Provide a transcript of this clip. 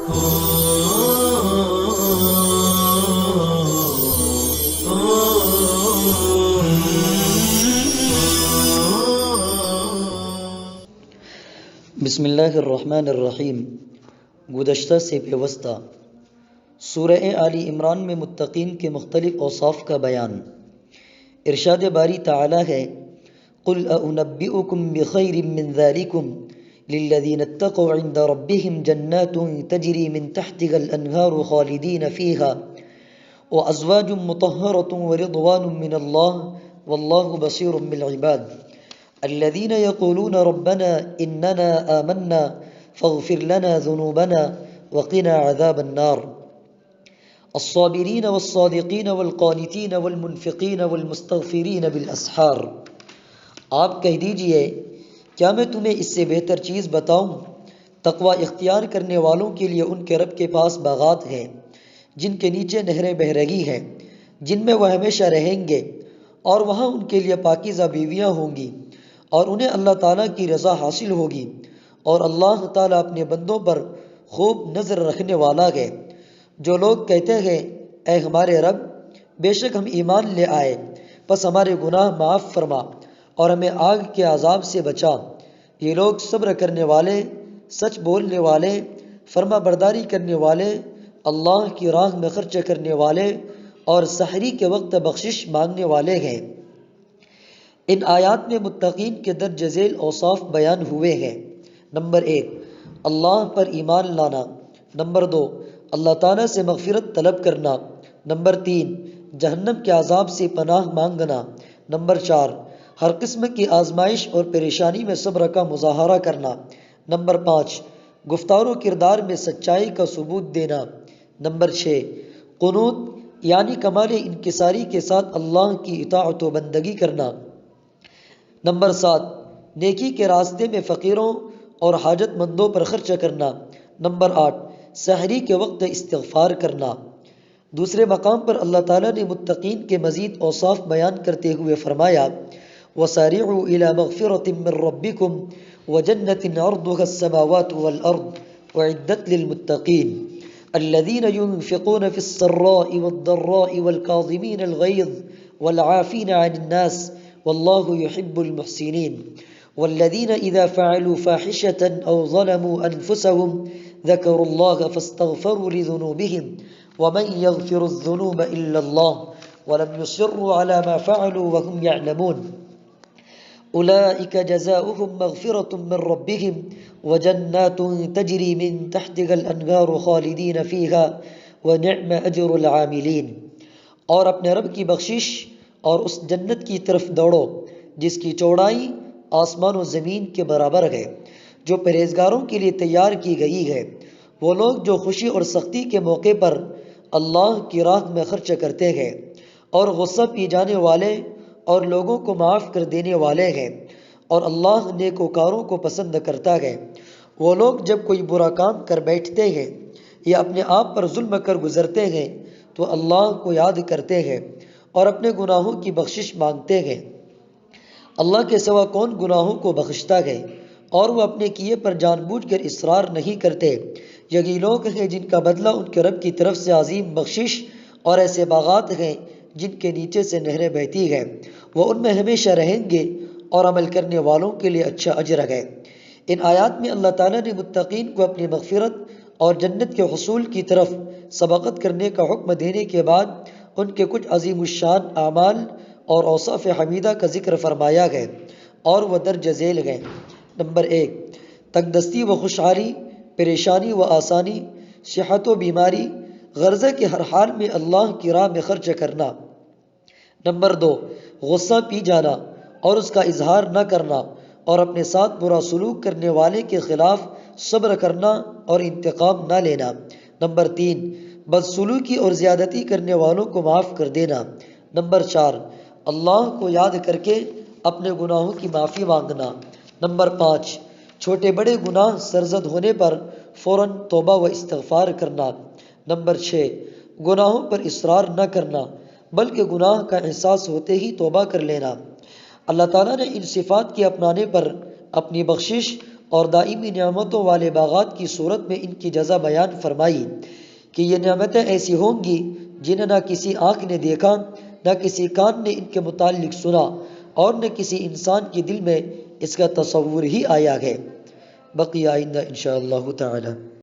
بسم اللہ الرحمن الرحیم۔ گزشتہ سے پیوستہ سورہ آل عمران میں متقین کے مختلف اوصاف کا بیان۔ ارشاد باری تعالی ہے، قل اؤنبئکم بخیر من ذالکم للذین اتقوا عند ربهم جنات تجری من تحتها الانہار خالدین فیہا وازواج مطہرۃ ورضوان من اللہ واللہ بصیر بالعباد الذين يقولون ربنا إننا آمنا فاغفر لنا ذنوبنا وقنا عذاب النار الصابرين والصادقين والقانتين والمنفقين والمستغفرين بالأسحار۔ آپ کہہ دیجئے، کیا میں تمہیں اس سے بہتر چیز بتاؤں؟ تقوی اختیار کرنے والوں کے لیے ان کے رب کے پاس باغات ہیں جن کے نیچے نہریں بہہ رہی ہیں، جن میں وہ ہمیشہ رہیں گے، اور وہاں ان کے لیے پاکیزہ بیویاں ہوں گی، اور انہیں اللہ تعالیٰ کی رضا حاصل ہوگی، اور اللہ تعالیٰ اپنے بندوں پر خوب نظر رکھنے والا ہے۔ جو لوگ کہتے ہیں، اے ہمارے رب، بے شک ہم ایمان لے آئے، پس ہمارے گناہ معاف فرما اور ہمیں آگ کے عذاب سے بچا، یہ لوگ صبر کرنے والے، سچ بولنے والے، فرما برداری کرنے والے، اللہ کی راہ میں خرچ کرنے والے اور سحری کے وقت بخشش مانگنے والے ہیں۔ ان آیات میں متقین کے درج ذیل اوصاف بیان ہوئے ہیں۔ نمبر 1، اللہ پر ایمان لانا۔ نمبر 2، اللہ تعالیٰ سے مغفرت طلب کرنا۔ نمبر 3، جہنم کے عذاب سے پناہ مانگنا۔ نمبر 4، ہر قسم کی آزمائش اور پریشانی میں صبر کا مظاہرہ کرنا۔ نمبر 5، گفتار و کردار میں سچائی کا ثبوت دینا۔ نمبر 6، قنوت یعنی کمال انکساری کے ساتھ اللہ کی اطاعت و بندگی کرنا۔ نمبر 7، نیکی کے راستے میں فقیروں اور حاجت مندوں پر خرچ کرنا۔ نمبر 8، سحری کے وقت استغفار کرنا۔ دوسرے مقام پر اللہ تعالیٰ نے متقین کے مزید اوصاف بیان کرتے ہوئے فرمایا، وَسَارِعُوا إِلَى مَغْفِرَةٍ مِّن رَّبِّكُمْ وَجَنَّةٍ عَرْضُهَا السَّمَاوَاتُ وَالْأَرْضُ أُعِدَّتْ لِلْمُتَّقِينَ الَّذِينَ يُنفِقُونَ فِي السَّرَّاءِ وَالضَّرَّاءِ وَالْكَاظِمِينَ الْغَيْظَ وَالْعَافِينَ عَنِ النَّاسِ واللہ يحب المحسنین والذین اذا فعلوا فاحشة او ظلموا انفسهم ذکروا اللہ فاستغفروا لذنوبهم ومن يغفر الذنوب الا اللہ ولم يصروا على ما فعلوا وهم يعلمون اولئک جزاؤهم مغفرة من ربهم وجنات تجری من تحتها الانہار خالدین فیها ونعم اجر العاملین۔ اور اپنے رب کی بخشش اور اس جنت کی طرف دوڑو جس کی چوڑائی آسمان و زمین کے برابر ہے، جو پرہیزگاروں کے لیے تیار کی گئی ہے۔ وہ لوگ جو خوشی اور سختی کے موقع پر اللہ کی راہ میں خرچ کرتے ہیں اور غصہ پی جانے والے اور لوگوں کو معاف کر دینے والے ہیں، اور اللہ نیکوکاروں کو پسند کرتا ہے۔ وہ لوگ جب کوئی برا کام کر بیٹھتے ہیں یا اپنے آپ پر ظلم کر گزرتے ہیں تو اللہ کو یاد کرتے ہیں اور اپنے گناہوں کی بخشش مانگتے ہیں۔ اللہ کے سوا کون گناہوں کو بخشتا ہے، اور وہ اپنے کیے پر جان بوجھ کر اصرار نہیں کرتے۔ یہی لوگ ہیں جن کا بدلہ ان کے رب کی طرف سے عظیم بخشش اور ایسے باغات ہیں جن کے نیچے سے نہریں بہتی ہیں، وہ ان میں ہمیشہ رہیں گے، اور عمل کرنے والوں کے لیے اچھا اجر ہے۔ ان آیات میں اللہ تعالیٰ نے متقین کو اپنی مغفرت اور جنت کے حصول کی طرف سبقت کرنے کا حکم دینے کے بعد ان کے کچھ عظیم الشان اعمال اور اوصاف حمیدہ کا ذکر فرمایا ہے، اور وہ درج ذیل ہیں۔ نمبر 1، تنگ و خوشحالی، پریشانی و آسانی، صحت و بیماری، غرضہ کے ہر حال میں اللہ کی راہ میں خرچ کرنا۔ نمبر 2، غصہ پی جانا اور اس کا اظہار نہ کرنا، اور اپنے ساتھ برا سلوک کرنے والے کے خلاف صبر کرنا اور انتقام نہ لینا۔ نمبر 3، بدسلوکی اور زیادتی کرنے والوں کو معاف کر دینا۔ نمبر 4، اللہ کو یاد کر کے اپنے گناہوں کی معافی مانگنا۔ نمبر 5، چھوٹے بڑے گناہ سرزد ہونے پر فوراً توبہ و استغفار کرنا۔ نمبر 6، گناہوں پر اصرار نہ کرنا بلکہ گناہ کا احساس ہوتے ہی توبہ کر لینا۔ اللہ تعالیٰ نے ان صفات کے اپنانے پر اپنی بخشش اور دائمی نعمتوں والے باغات کی صورت میں ان کی جزا بیان فرمائی کہ یہ نعمتیں ایسی ہوں گی جنہیں نہ کسی آنکھ نے دیکھا، نہ کسی کان نے ان کے متعلق سنا، اور نہ کسی انسان کے دل میں اس کا تصور ہی آیا ہے۔ بقی آئندہ انشاءاللہ تعالی۔